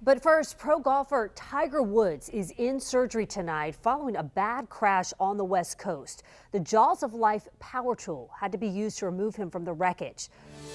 But first, pro golfer Tiger Woods is in surgery tonight following a bad crash on the West Coast. The Jaws of Life power tool had to be used to remove him from the wreckage.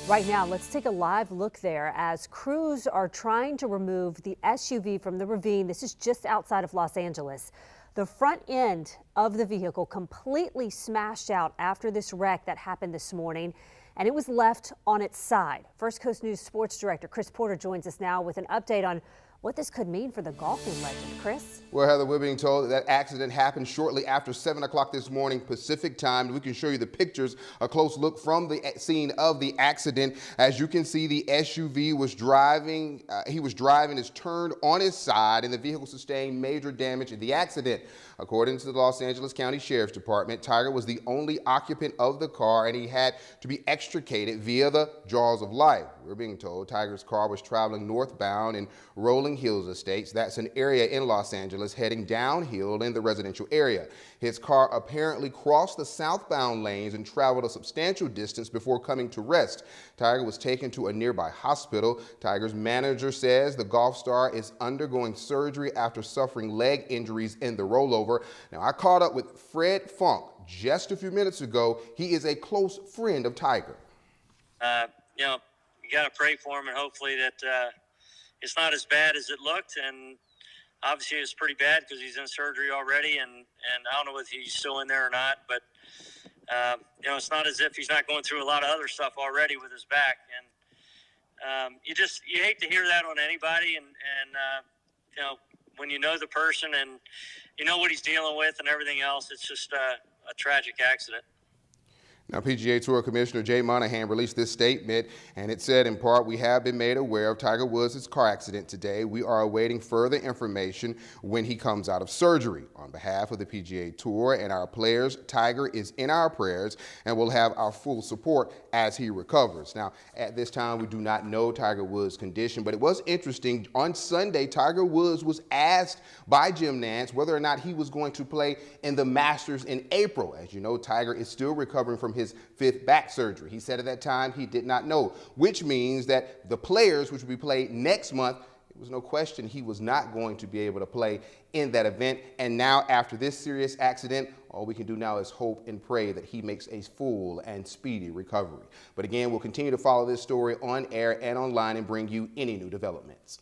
Right now, let's take a live look there as crews are trying to remove the SUV from the ravine. This is just outside of Los Angeles. The front end of the vehicle completely smashed out after this wreck that happened this morning, and it was left on its side. First Coast News sports director Chris Porter joins us now with an update on what this could mean for the golfing legend. Chris? Well, Heather, we're being told that accident happened shortly after 7 o'clock this morning Pacific time. We can show you the pictures, a close look from the scene of the accident. As you can see, the SUV was driving, is turned on his side, and the vehicle sustained major damage in the accident. According to the Los Angeles County Sheriff's Department, Tiger was the only occupant of the car, and he had to be extricated via the Jaws of Life. We're being told Tiger's car was traveling northbound in Rolling Hills Estates. That's an area in Los Angeles heading downhill in the residential area. His car apparently crossed the southbound lanes and traveled a substantial distance before coming to rest. Tiger was taken to a nearby hospital. Tiger's manager says the golf star is undergoing surgery after suffering leg injuries in the rollover. Now, I caught up with Fred Funk just a few minutes ago. He is a close friend of Tiger. You got to pray for him, and hopefully that it's not as bad as it looked. And obviously it's pretty bad because he's in surgery already, and I don't know if he's still in there or not, but it's not as if he's not going through a lot of other stuff already with his back. And you hate to hear that on anybody, and when you know the person and you know what he's dealing with and everything else, it's just a tragic accident. Now, PGA Tour Commissioner Jay Monahan released this statement, and it said, in part, we have been made aware of Tiger Woods' car accident today. We are awaiting further information when he comes out of surgery. On behalf of the PGA Tour and our players, Tiger is in our prayers and will have our full support as he recovers. Now, at this time, we do not know Tiger Woods' condition, but it was interesting. On Sunday, Tiger Woods was asked by Jim Nantz whether or not he was going to play in the Masters in April. As you know, Tiger is still recovering from his 5th back surgery. He said at that time he did not know, which means that the players, which will be played next month, there was no question he was not going to be able to play in that event. And now, after this serious accident, all we can do now is hope and pray that he makes a full and speedy recovery. But again, we'll continue to follow this story on air and online and bring you any new developments.